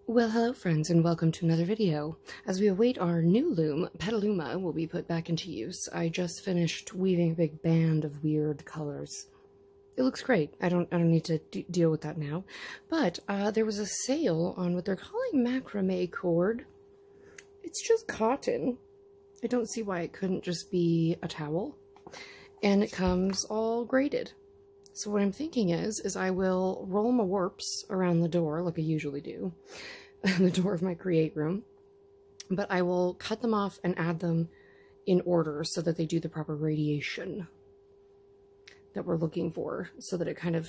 Well, hello friends, and welcome to another video. As we await our new loom, Petaluma will be put back into use. I just finished weaving a big band of weird colors. It looks great. I don't need to deal with that now. But there was a sale on what they're calling macrame cord. It's just cotton. I don't see why it couldn't just be a towel. And it comes all braided. So what I'm thinking is I will roll my warps around the door like I usually do, the door of my create room, but I will cut them off and add them in order so that they do the proper radiation that we're looking for, so that it kind of,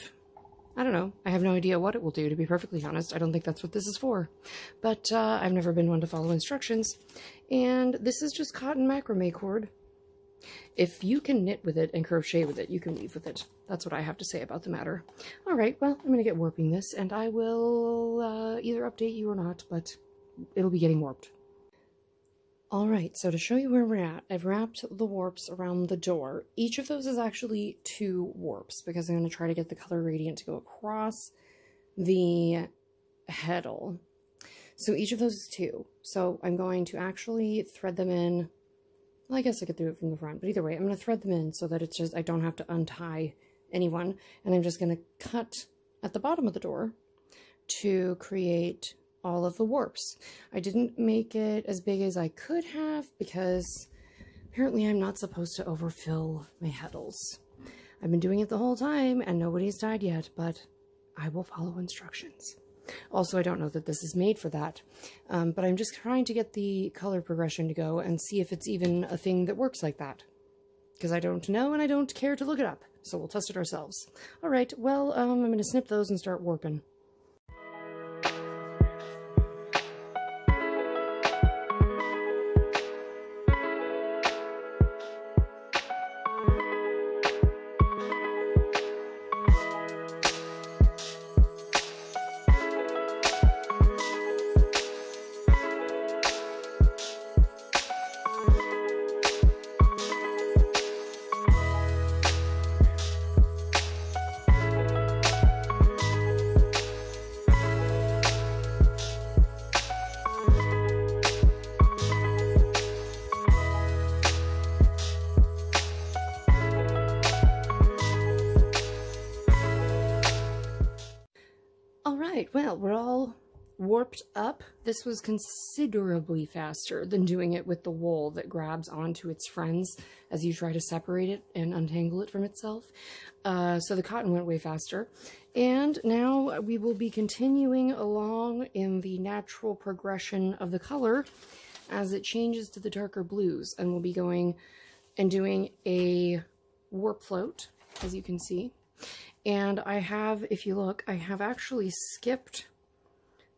I don't know, I have no idea what it will do, to be perfectly honest. I don't think that's what this is for, but I've never been one to follow instructions, and this is just cotton macrame cord. If you can knit with it and crochet with it, you can weave with it. That's what I have to say about the matter. All right, well, I'm going to get warping this, and I will either update you or not, but it'll be getting warped. All right, so to show you where we're at, I've wrapped the warps around the door. Each of those is actually 2 warps, because I'm going to try to get the color gradient to go across the heddle. So each of those is 2. So I'm going to actually thread them in. Well, I guess I could do it from the front, but either way, I'm going to thread them in so that it's just, I don't have to untie anyone. And I'm just going to cut at the bottom of the door to create all of the warps. I didn't make it as big as I could have because apparently I'm not supposed to overfill my heddles. I've been doing it the whole time and nobody's died yet, but I will follow instructions. Also, I don't know that this is made for that, but I'm just trying to get the color progression to go and see if it's even a thing that works like that. Because I don't know and I don't care to look it up, so we'll test it ourselves. Alright, well, I'm going to snip those and start warping. Alright, well, we're all warped up. This was considerably faster than doing it with the wool that grabs onto its friends as you try to separate it and untangle it from itself. So the cotton went way faster. And now we will be continuing along in the natural progression of the color as it changes to the darker blues. And we'll be going and doing a warp float, as you can see. And I have, if you look, I have actually skipped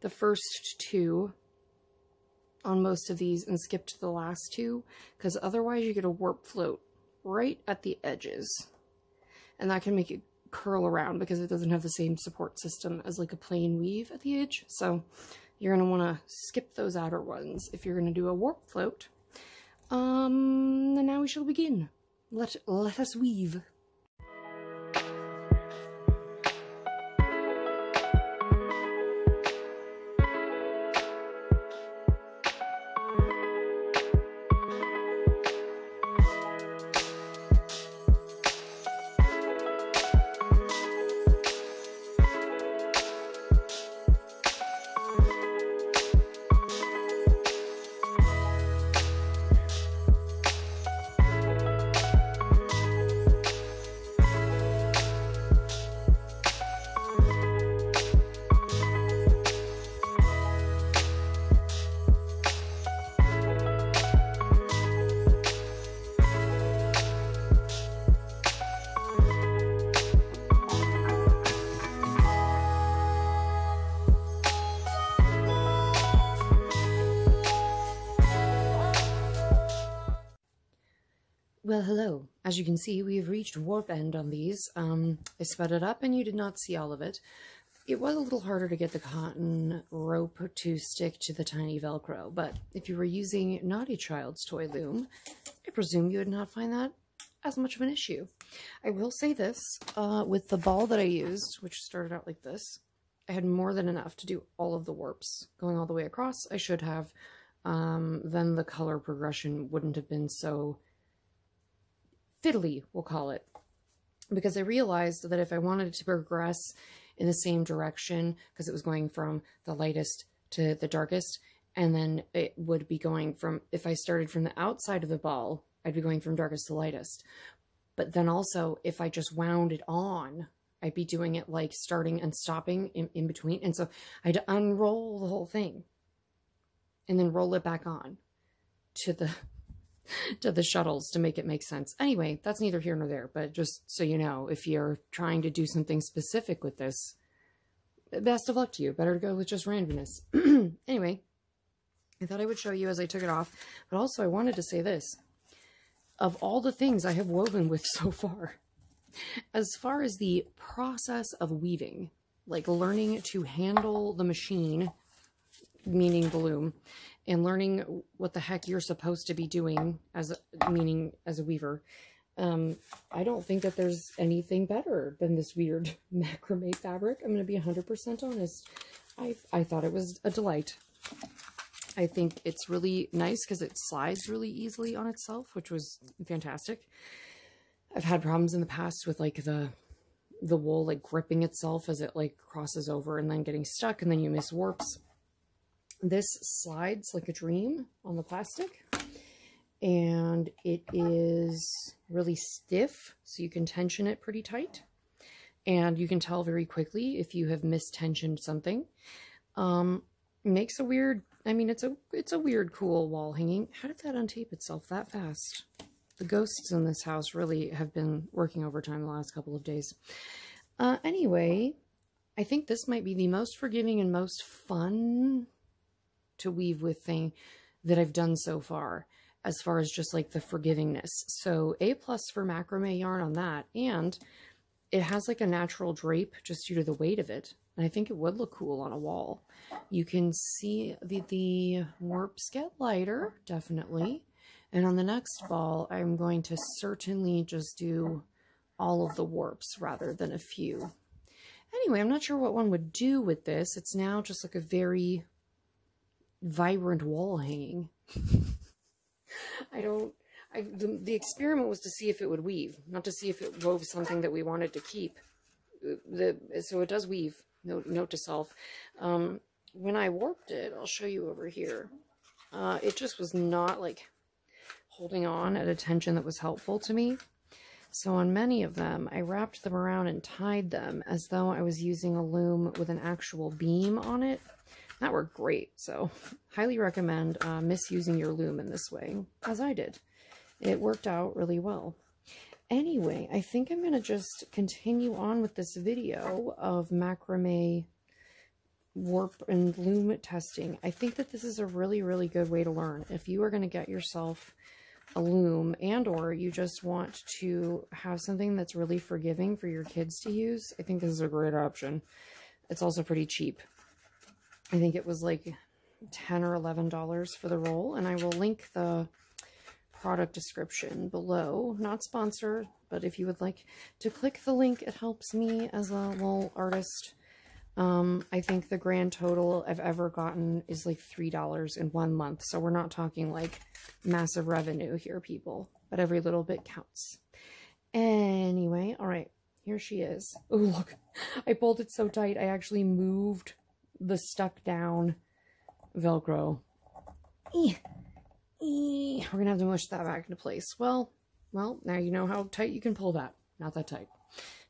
the first 2 on most of these and skipped the last 2, because otherwise you get a warp float right at the edges. And that can make it curl around because it doesn't have the same support system as like a plain weave at the edge. So you're going to want to skip those outer ones if you're going to do a warp float. And now we shall begin. Let us weave. Well, hello. As you can see, we have reached warp end on these. I sped it up and you did not see all of it. It was a little harder to get the cotton rope to stick to the tiny Velcro, but if you were using Naughty Child's toy loom, I presume you would not find that as much of an issue. I will say this, with the ball that I used, which started out like this, I had more than enough to do all of the warps going all the way across. I should have, then the color progression wouldn't have been so fiddly, we'll call it. Because I realized that if I wanted to progress in the same direction, because it was going from the lightest to the darkest, and then it would be going from, if I started from the outside of the ball, I'd be going from darkest to lightest. But then also, if I just wound it on, I'd be doing it like starting and stopping in between. And so I'd unroll the whole thing and then roll it back on to the shuttles to make it make sense. Anyway, that's neither here nor there, but just so you know, if you're trying to do something specific with this, best of luck to you. Better to go with just randomness. Anyway, I thought I would show you as I took it off, but also I wanted to say this. Of all the things I have woven with so far, as far as the process of weaving, like learning to handle the machine, meaning the loom, and learning what the heck you're supposed to be doing as a weaver, I don't think that there's anything better than this weird macrame fabric. I'm going to be 100% honest. I thought it was a delight. I think it's really nice because it slides really easily on itself, which was fantastic. I've had problems in the past with like the wool like gripping itself as it like crosses over and then getting stuck, and then you miss warps. This slides like a dream on the plastic, and it is really stiff, so you can tension it pretty tight, and you can tell very quickly if you have mistensioned something. Makes a weird, I mean, it's a weird, cool wall hanging. How did that untape itself that fast? The ghosts in this house really have been working overtime the last couple of days. Anyway, I think this might be the most forgiving and most fun to weave with thing that I've done so far as just like the forgivingness. So A+ for macrame yarn on that, and it has like a natural drape just due to the weight of it. And I think it would look cool on a wall. You can see the warps get lighter, definitely. And on the next ball, I'm going to certainly just do all of the warps rather than a few. Anyway, I'm not sure what one would do with this. It's now just like a very vibrant wall hanging. The experiment was to see if it would weave, not to see if it wove something that we wanted to keep. So it does weave, note to self. When I warped it, I'll show you over here, it just was not like holding on at a tension that was helpful to me. So on many of them, I wrapped them around and tied them as though I was using a loom with an actual beam on it. That worked great, so highly recommend misusing your loom in this way, as I did. It worked out really well. Anyway, I think I'm going to just continue on with this video of macrame warp and loom testing. I think that this is a really, really good way to learn. If you are going to get yourself a loom, and or you just want to have something that's really forgiving for your kids to use, I think this is a great option. It's also pretty cheap. I think it was like $10 or $11 for the roll, and I will link the product description below. Not sponsored, but if you would like to click the link, it helps me as a wool artist. I think the grand total I've ever gotten is like $3 in 1 month, so we're not talking like massive revenue here, people, but every little bit counts. Anyway, all right, here she is. Oh, look, I pulled it so tight, I actually moved the stuck down Velcro. We're gonna have to mush that back into place. Well, now you know how tight you can pull that. Not that tight.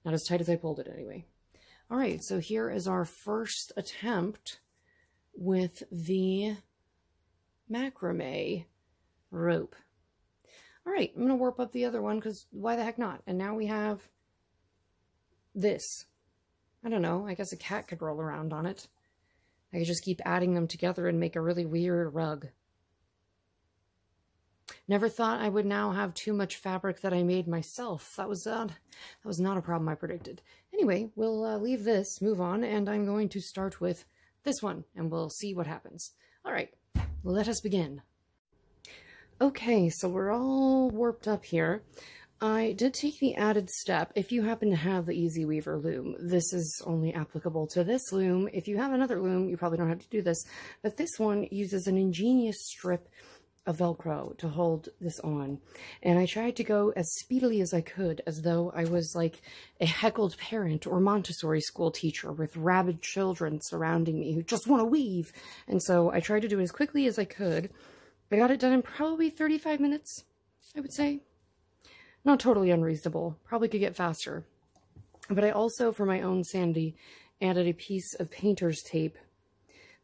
Not as tight as I pulled it anyway. All right, so here is our first attempt with the macrame rope. All right, I'm gonna warp up the other one because why the heck not? And now we have this. I don't know, I guess a cat could roll around on it. I could just keep adding them together and make a really weird rug. Never thought I would now have too much fabric that I made myself. That was not a problem I predicted. Anyway, we'll leave this, move on, and I'm going to start with this one, and we'll see what happens. All right, let us begin. Okay, so we're all warped up here. I did take the added step. If you happen to have the Easy Weaver loom, this is only applicable to this loom. If you have another loom, you probably don't have to do this, but this one uses an ingenious strip of Velcro to hold this on. And I tried to go as speedily as I could, as though I was like a heckled parent or Montessori school teacher with rabid children surrounding me who just want to weave. And so I tried to do it as quickly as I could. I got it done in probably 35 minutes, I would say. Not totally unreasonable. Probably could get faster. But I also, for my own sanity, added a piece of painter's tape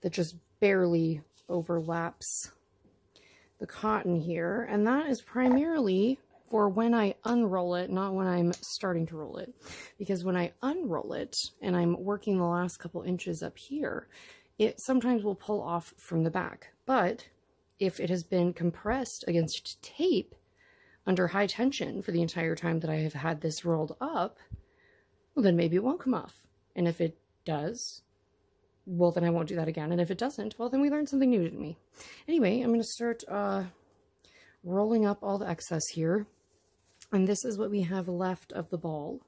that just barely overlaps the cotton here. And that is primarily for when I unroll it, not when I'm starting to roll it. Because when I unroll it, and I'm working the last couple inches up here, it sometimes will pull off from the back. But if it has been compressed against tape, under high tension for the entire time that I have had this rolled up, well, then maybe it won't come off. And if it does, well, then I won't do that again. And if it doesn't, well, then we learned something new, didn't we? Anyway, I'm going to start rolling up all the excess here. And this is what we have left of the ball.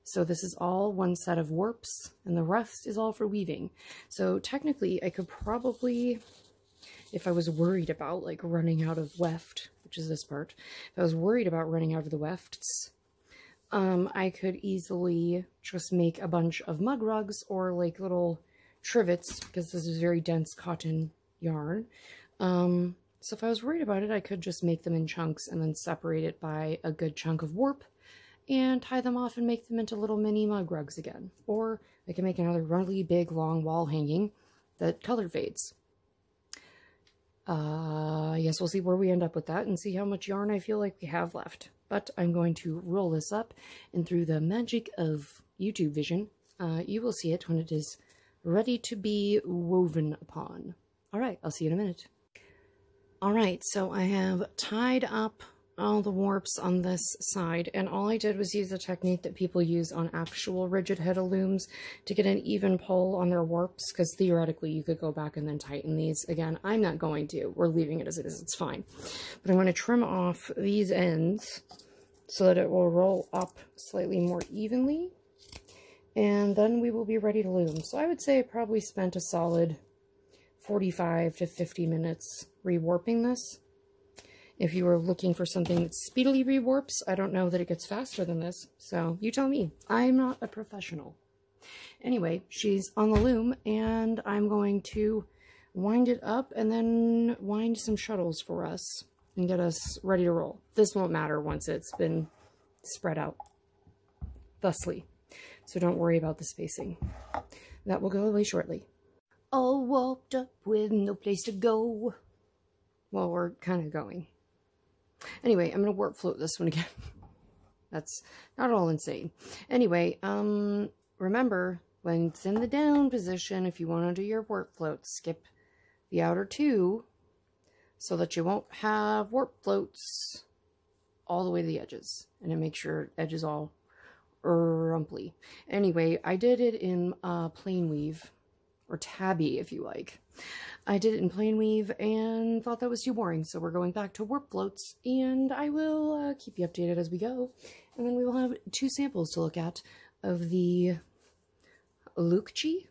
So this is all one set of warps, and the rest is all for weaving. So technically, I could probably, if I was worried about like running out of weft, which is this part, if I was worried about running out of the wefts, I could easily just make a bunch of mug rugs or like little trivets, because this is very dense cotton yarn. So if I was worried about it, I could just make them in chunks and then separate it by a good chunk of warp and tie them off and make them into little mini mug rugs again. Or I can make another really big long wall hanging that color fades. Yes, we'll see where we end up with that and see how much yarn I feel like we have left. But I'm going to roll this up, and through the magic of YouTube vision, you will see it when it is ready to be woven upon. All right, I'll see you in a minute. All right, so I have tied up all the warps on this side, and all I did was use a technique that people use on actual rigid Heddle looms to get an even pull on their warps, because theoretically you could go back and then tighten these. Again, I'm not going to. We're leaving it as it is. It's fine. But I'm going to trim off these ends so that it will roll up slightly more evenly, and then we will be ready to loom. So I would say I probably spent a solid 45 to 50 minutes rewarping this. If you were looking for something that speedily rewarps, I don't know that it gets faster than this, so you tell me. I'm not a professional. Anyway, she's on the loom, and I'm going to wind it up and then wind some shuttles for us and get us ready to roll. This won't matter once it's been spread out thusly, so don't worry about the spacing. That will go away shortly. All warped up with no place to go. Well, we're kind of going. Anyway, I'm going to warp float this one again. That's not all insane. Anyway, remember, when it's in the down position, if you want to do your warp float, skip the outer two so that you won't have warp floats all the way to the edges. And it makes your edges all rumply. Anyway, I did it in plain weave, or tabby if you like. I did it in plain weave and thought that was too boring, so we're going back to warp floats, and I will keep you updated as we go. And then we will have 2 samples to look at of the Lukya.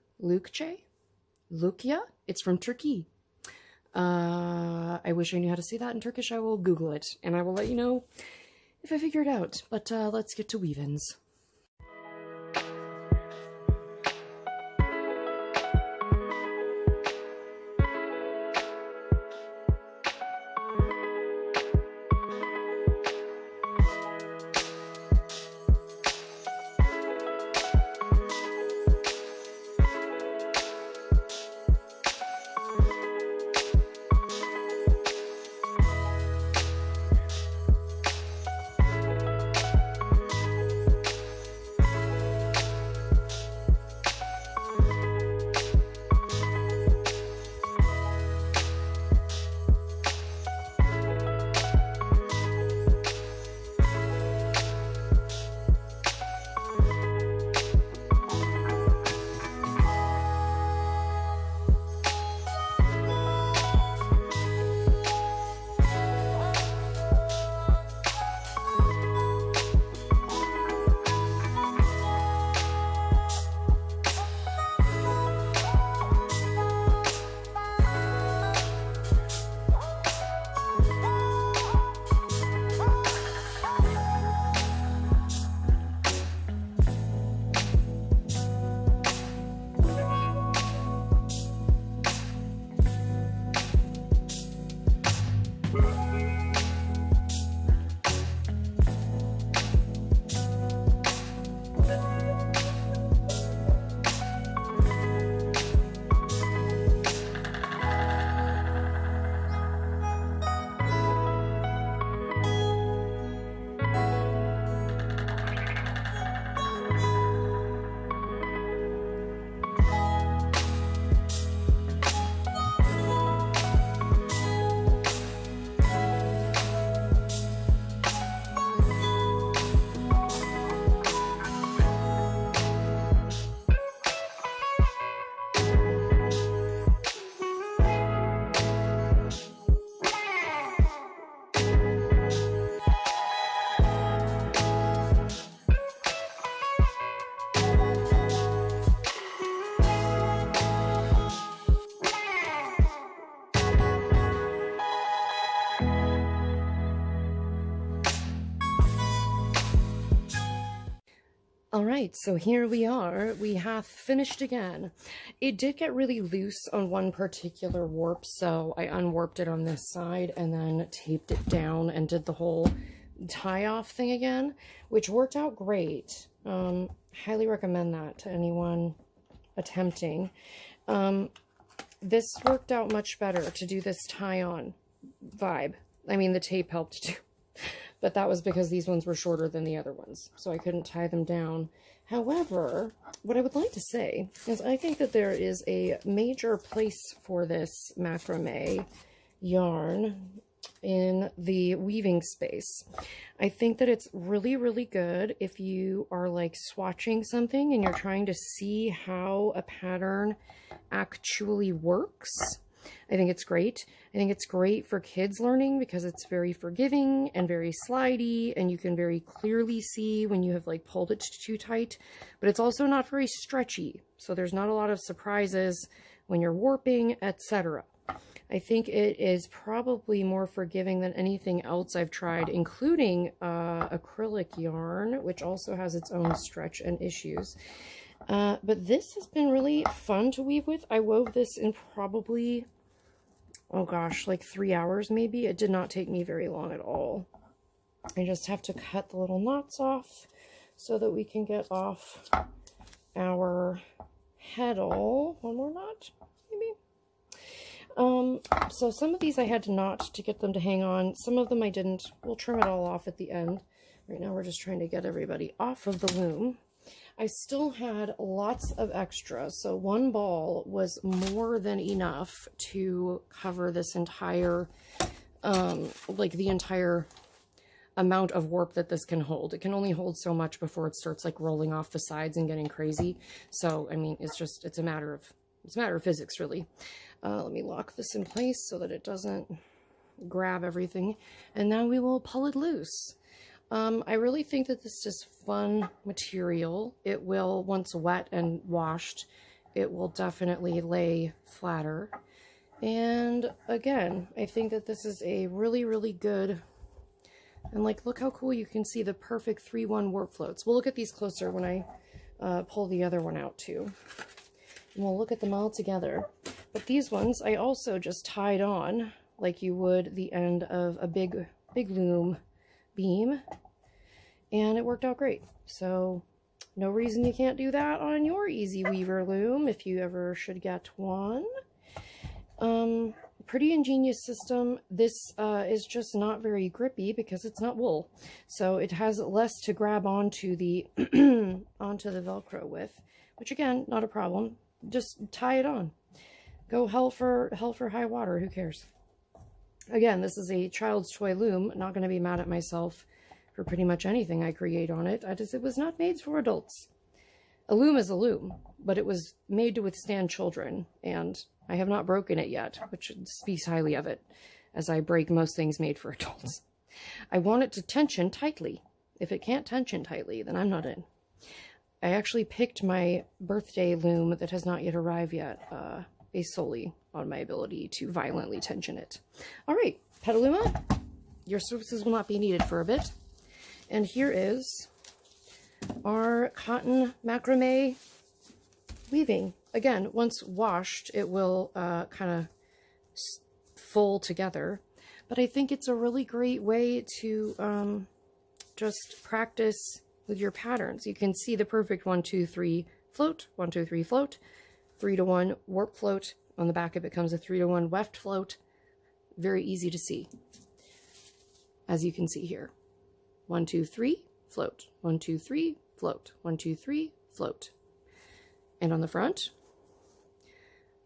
It's from Turkey. I wish I knew how to say that in Turkish. I will Google it, and I will let you know if I figure it out. But let's get to weave-ins. All right, so here we are. We have finished again. It did get really loose on one particular warp, so I unwarped it on this side and then taped it down and did the whole tie-off thing again, which worked out great. Highly recommend that to anyone attempting. This worked out much better to do this tie-on vibe. I mean, the tape helped too. But that was because these ones were shorter than the other ones, so I couldn't tie them down. However, what I would like to say is I think that there is a major place for this macrame yarn in the weaving space. I think that it's really, really good if you are like swatching something and you're trying to see how a pattern actually works. I think it's great. I think it's great for kids learning because it's very forgiving and very slidey, and you can very clearly see when you have like pulled it too tight, but it's also not very stretchy. So there's not a lot of surprises when you're warping, etc. I think it is probably more forgiving than anything else I've tried, including acrylic yarn, which also has its own stretch and issues. But this has been really fun to weave with. I wove this in probably, oh gosh, like 3 hours maybe. It did not take me very long at all. I just have to cut the little knots off so that we can get off our heddle. One more knot, maybe. So some of these I had to knot to get them to hang on. Some of them I didn't. We'll trim it all off at the end. Right now we're just trying to get everybody off of the loom. I still had lots of extra, so one ball was more than enough to cover this entire, like the entire amount of warp that this can hold. It can only hold so much before it starts like rolling off the sides and getting crazy. So, I mean, it's a matter of physics, really. Let me lock this in place so that it doesn't grab everything, and now we will pull it loose. I really think that this is fun material. It will, once wet and washed, it will definitely lay flatter. And again, I think that this is a really, really good, and like, look how cool you can see the perfect 3-1 warp floats. We'll look at these closer when I pull the other one out too. And we'll look at them all together. But these ones I also just tied on like you would the end of a big loom beam, and it worked out great. So no reason you can't do that on your Easy Weaver loom if you ever should get one. Pretty ingenious system. This is just not very grippy because it's not wool, so it has less to grab onto the onto the Velcro with, which again, not a problem. Just tie it on. Go hell for high water. Who cares? Again, this is a child's toy loom. Not going to be mad at myself for pretty much anything I create on it. It was not made for adults. A loom is a loom, but it was made to withstand children, and I have not broken it yet, which speaks highly of it, as I break most things made for adults. I want it to tension tightly. If it can't tension tightly, then I'm not in. I actually picked my birthday loom that has not yet arrived yet, based solely on my ability to violently tension it. All right, Petaluma, your services will not be needed for a bit. And here is our cotton macrame weaving. Again, once washed, it will kind of fold together. But I think it's a really great way to just practice with your patterns. You can see the perfect 1, 2, 3 float, 1, 2, 3 float, 3-to-1 warp float. On the back it becomes a 3-to-1 weft float. Very easy to see, as you can see here. 1, 2, 3 float, 1, 2, 3 float, 1, 2, 3 float. And on the front,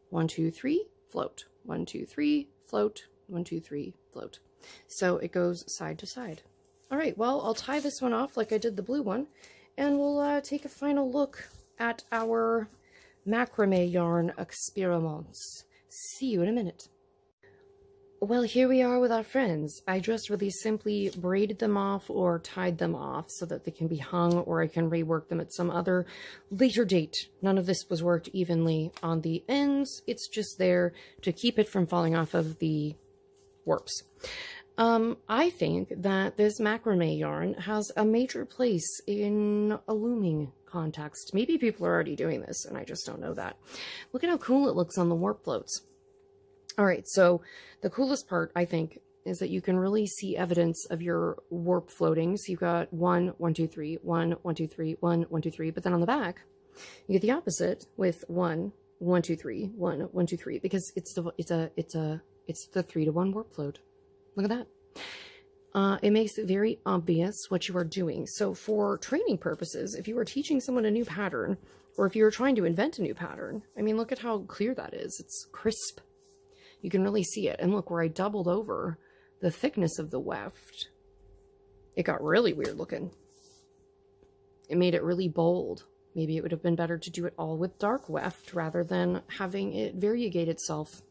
1, 2, 3 float, 1, 2, 3 float, 1, 2, 3 float. So it goes side to side. All right, well, I'll tie this one off like I did the blue one, and we'll take a final look at our macrame yarn experiments. See you in a minute. Well, here we are with our friends. I just really simply braided them off or tied them off so that they can be hung, or I can rework them at some other later date. None of this was worked evenly on the ends. It's just there to keep it from falling off of the warps. I think that this macrame yarn has a major place in a looming context. Maybe people are already doing this and I just don't know that. Look at how cool it looks on the warp floats. All right, so the coolest part, I think, is that you can really see evidence of your warp floating. So you've got 1, 1, 2, 3, 1, 1, 2, 3, 1, 1, 2, 3. But then on the back, you get the opposite with 1, 1, 2, 3, 1, 1, 2, 3, because it's the 3-to-1 warp float. Look at that. It makes it very obvious what you are doing. So for training purposes, if you are teaching someone a new pattern, or if you're trying to invent a new pattern, I mean, look at how clear that is. It's crisp. You can really see it. And look, where I doubled over the thickness of the weft, it got really weird looking. It made it really bold. Maybe it would have been better to do it all with dark weft rather than having it variegate itself.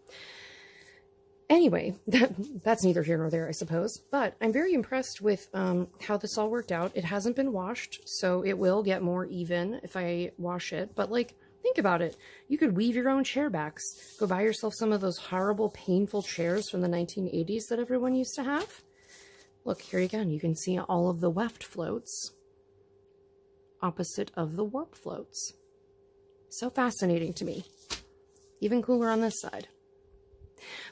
Anyway, that's neither here nor there, I suppose. But I'm very impressed with how this all worked out. It hasn't been washed, so it will get more even if I wash it. But, like, think about it. You could weave your own chair backs. Go buy yourself some of those horrible, painful chairs from the 1980s that everyone used to have. Look, here again, you can see all of the weft floats opposite of the warp floats. So fascinating to me. Even cooler on this side.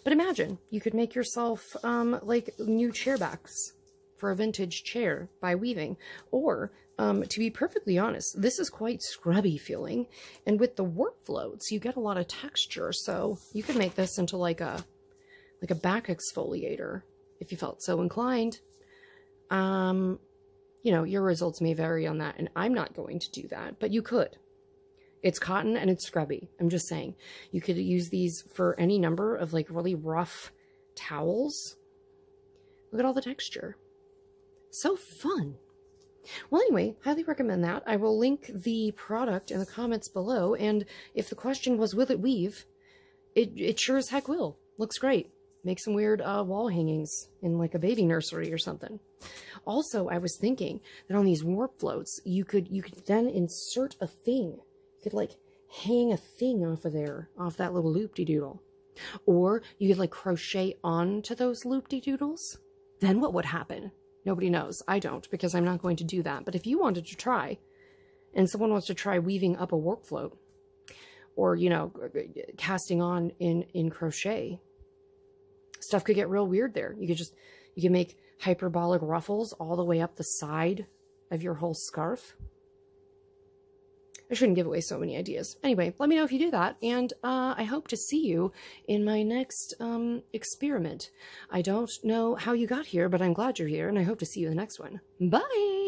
But imagine, you could make yourself, like, new chair backs for a vintage chair by weaving. Or, to be perfectly honest, this is quite scrubby feeling. And with the warp floats, you get a lot of texture. So you could make this into like a back exfoliator if you felt so inclined. You know, your results may vary on that, and I'm not going to do that, but you could. It's cotton and it's scrubby. I'm just saying. You could use these for any number of like really rough towels. Look at all the texture. So fun. Well, anyway, highly recommend that. I will link the product in the comments below. And if the question was, will it weave? It sure as heck will. Looks great. Make some weird wall hangings in like a baby nursery or something. Also, I was thinking that on these warp floats, you could then insert a thing. You could like hang a thing off of there, off that little loop-de-doodle. Or you could like crochet onto those loop-de-doodles. Then what would happen? Nobody knows. I don't, because I'm not going to do that. But if you wanted to try, and someone wants to try weaving up a warp float, or, you know, casting on in crochet, stuff could get real weird there. You can make hyperbolic ruffles all the way up the side of your whole scarf. I shouldn't give away so many ideas. Anyway, let me know if you do that, and I hope to see you in my next experiment. I don't know how you got here, but I'm glad you're here, and I hope to see you in the next one. Bye!